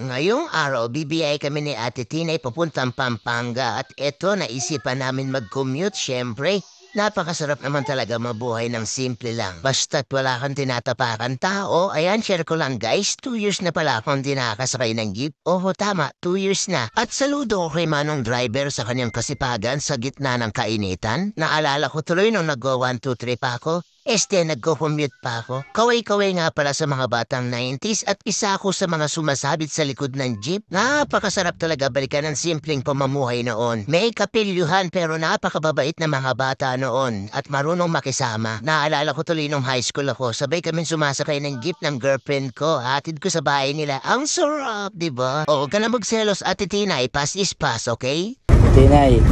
Ngayong araw, bibiyay kami ni Ate Tinay papuntang Pampanga at eto naisipan namin mag-commute syempre. Napakasarap naman talaga mabuhay ng simple lang. Basta't wala kang tinatapakan tao, ayan, share ko lang guys, 2 years na pala akong di nakakasakay ng jeep. Oho, tama, 2 years na. At saludo ko kay Manong driver sa kanyang kasipagan sa gitna ng kainitan. Naalala ko tuloy nung nag-1, 2, 3 pa ako. Nagko-commute pa ako. Kaway-kaway nga pala sa mga batang 90s at isa ako sa mga sumasabit sa likod ng jeep. Napakasarap talaga balikan ng simpleng pamamuhay noon. May kapilyuhan pero napakababait na mga bata noon at marunong makisama. Naalala ko tuloy nung high school ako, sabay kami sumasakay ng jeep ng girlfriend ko. Hatid ko sa bahay nila. Ang sarap, diba? O, huwag ka na magselos, Ate Tinay. Pass is pass, okay? Tinay,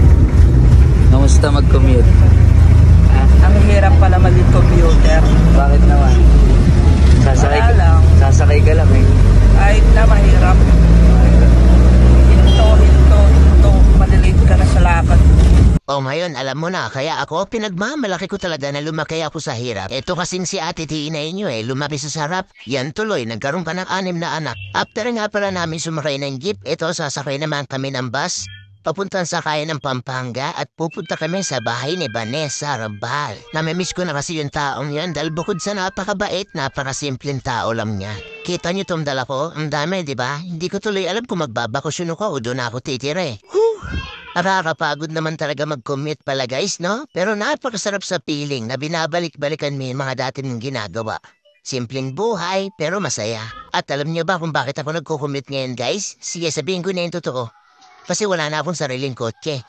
kamusta mag-commute? Ang hirap pala maging commuter. Bakit naman? Sasakay ka lang eh. Kahit na mahirap. Hinto. Malilate ka na sa lakad. O ngayon, alam mo na, kaya ako, pinagmamalaki ko talaga na lumaki ako sa hirap. Ito kasing si Ate Tinay nyo lumaki sa sarap. Yan tuloy, nagkaroon ka ng 6 na anak. After nga pala namin sumakay ng jeep, ito sasakay naman kami ng bus. Papuntang sakay ng Pampanga at pupunta kami sa bahay ni Vanessa Rabal. Namimiss ko na kasi yung taong yan dahil bukod sa napakabait, napakasimpleng tao lang niya. Kita niyo tong dala ko? Ang dami, di ba? Hindi ko tuloy alam kung magbabakasyon ako o doon ako titira eh. Nakakapagod naman talaga mag-commute pala guys, no? Pero napakasarap sa feeling na binabalik-balikan mo yung mga dati mong ginagawa. Simpleng buhay pero masaya. At alam niyo ba kung bakit ako nagko-commute ngayon guys? Sige, sabihin ko na yung totoo. Kasi wala na akong sariling kotse.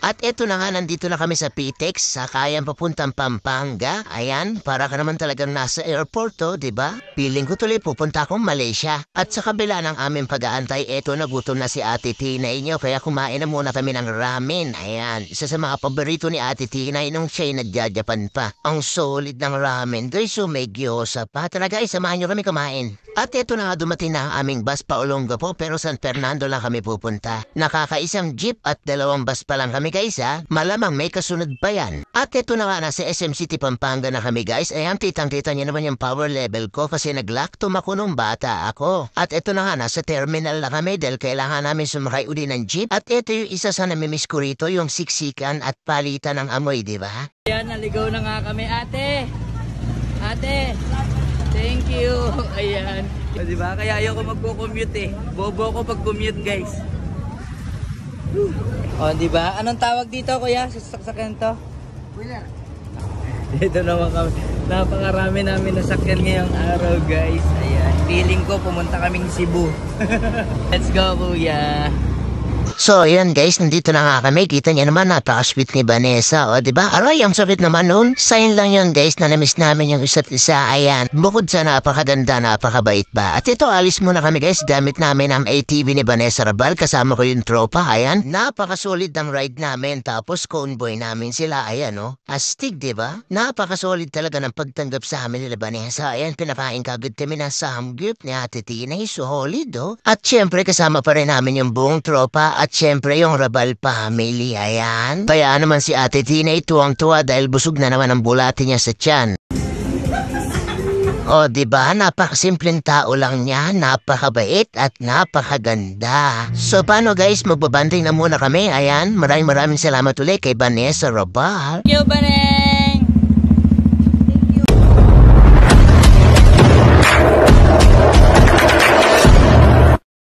At eto na nga, nandito na kami sa PTEX, sakayan papuntang Pampanga. Ayan, para ka naman talagang nasa airport diba? Piling ko tuloy pupunta akong Malaysia. At sa kabila ng aming pag-aantay, eto nagutom na si Ate Tinay nyo, kaya kumain na muna kami ng ramen. Ayan, isa sa mga paborito ni Ate Tinay nung siya'y nagjajapan pa. Ang solid ng ramen, guys, so may gyoza pa. Talaga, samahan nyo kami kumain. At eto na nga, dumating na ang aming bus pa Olongapo, pero San Fernando lang kami pupunta. Nakakaisang jeep at 2 bus pa lang kami guys Malamang may kasunod pa yan. At eto na nga, nasa SM City Pampanga na kami guys. Ayan, titang-kita niyo naman yung power level ko kasi nag-lockdown ako nung bata ako. At eto na nga, nasa terminal na kami dahil kailangan namin sumakay uli ng jeep. At eto yung isa sa namimiss ko rito, yung siksikan at palitan ng amoy, diba? Ayan, naligaw na nga kami, ate. Ate, thank you. Ayan. O, diba? Kaya ayoko magko-commute Bobo ako pag-commute guys. O, diba? Anong tawag dito, kuya? Sa sasakyan to? Wala. Dito naman kami. Napakarami namin nasakyan ngayong araw, guys. Ayan. Feeling ko pumunta kaming Cebu. Let's go, kuya. So, ayan guys, nandito na nga kami. Kita niya naman, napaka-sweet ni Vanessa. O, diba? Aray, ang sakit naman nun. Sign lang yan guys, na namiss namin yung isa't isa. Ayan, bukod sa napakaganda, napakabait ba. At ito, alis muna kami guys. Gamit namin ang ATV ni Vanessa Rabal. Kasama ko yung tropa. Ayan, napakasolid ng ride namin. Tapos, convoy namin sila. Ayan, astig, diba? Napakasolid talaga ng pagtanggap sa amin nila Vanessa. Ayan, pinakain kagad kami na samgyup ni Ate Tinay. Solid, At syempre, kasama pa rin namin yung buong tropa. At syempre yung Rabal family, ayan. Kaya naman si Ate Tinay tuwang-tuwa dahil busog na naman ang bulati niya sa tiyan. O diba, napakasimpleng tao lang niya, napakabait at napakaganda. So paano guys, magbabanding na muna kami, ayan. Maraming salamat ulit kay Vanessa Rabal. Thank you, Vanessa.